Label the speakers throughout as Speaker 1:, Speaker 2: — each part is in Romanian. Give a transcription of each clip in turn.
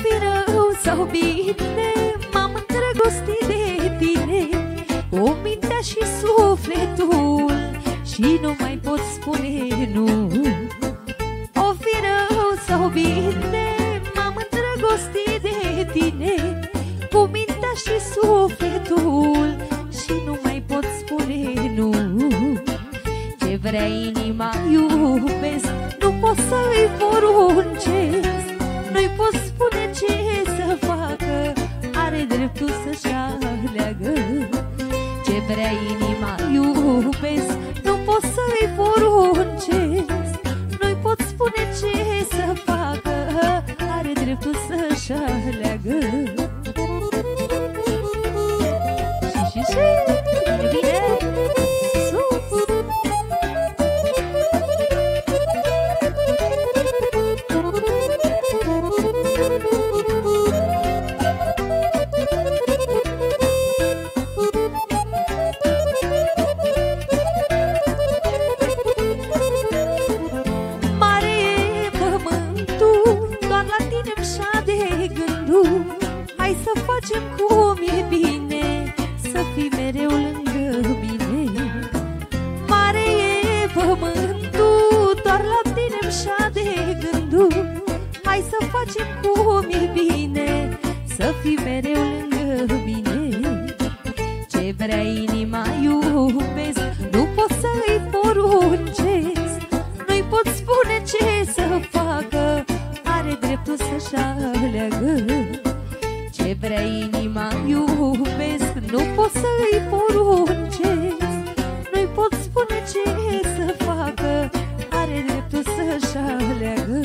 Speaker 1: fi rău sau bine, m-am îndrăgostit de tine, cu mintea și sufletul, și nu mai pot spune nu. O fi rău sau bine, m-am îndrăgostit de tine, cu mintea și sufletul, și nu mai pot spune nu. Ce vrea inima iubesc, nu pot să-i poruncesc, nu-i pot spune ce să facă, are dreptul să-și aleagă. Ce vrea inima iubesc, nu pot să-i poruncesc, nu-i pot spune ce să facă, are dreptul să-și aleagă. Și, bine, bine, sus! Mare e pământul, doar la tine-mi șade gândul, hai să facem cum e bine, să fii mereu lângă mine. Mare e pământul, doar la tine-mi șade gândul, hai să facem cum e bine, să fii mereu lângă mine. Ce vrea inima iubesc, nu pot să-i poruncesc, nu-i pot spune ce să facă, are dreptul să-și aleagă. Ce vrea inima iubesc, nu pot să-i poruncesc, nu-i pot spune ce să facă, are dreptul să-și aleagă.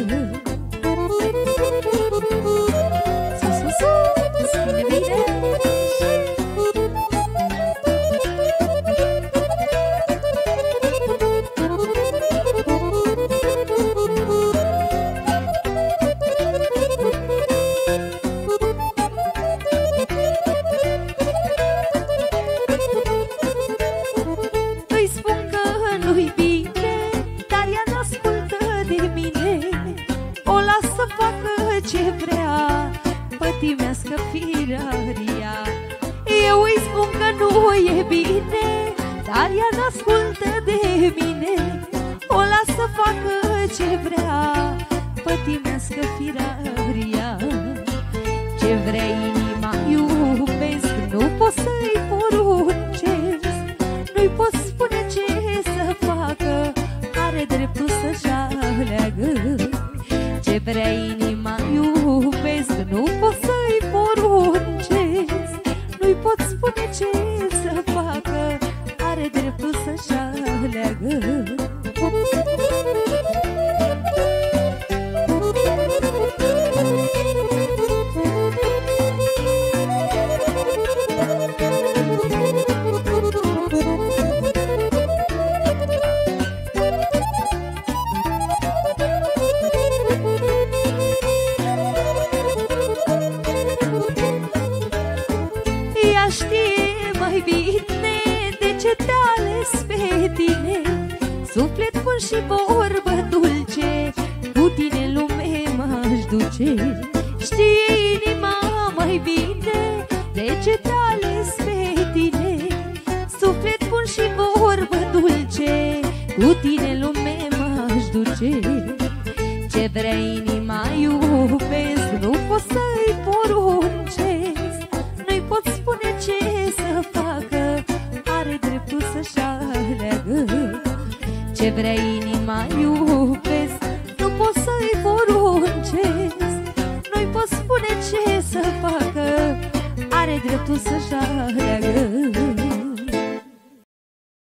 Speaker 1: Sus, sus, sus, bine, bine. Îi spun că nu-i bine, dar ea n-ascultă de mine, o las să facă ce vrea, pătimească firaria. Eu îi spun că nu e bine, dar ea n-ascultă de mine, o las să facă ce vrea, pătimească firaria. Ce vrea inima iubesc, nu pot să-i poruncesc, nu-i pot spune ce să facă, are dreptul să-și aleagă. Ce vrea inima iubesc, nu pot să-i poruncesc, nu-i pot spune ce să facă, are dreptul să-și aleagă. Ea știe mai bine de ce te-a ales pe tine, suflet bun și vorbă dulce, cu tine în lume m-aș duce. Știe inima mai bine de ce te-a ales pe tine, suflet bun și vorbă dulce, cu tine în lume m-aș duce. Ce vrea inima iubesc, nu pot să-i poruncesc, nu-i pot spune ce să facă, are dreptul să-și aleagă. Ce vrea inima iubesc, nu pot să-i poruncesc, nu-i pot spune ce să facă, are dreptul să-și aleagă.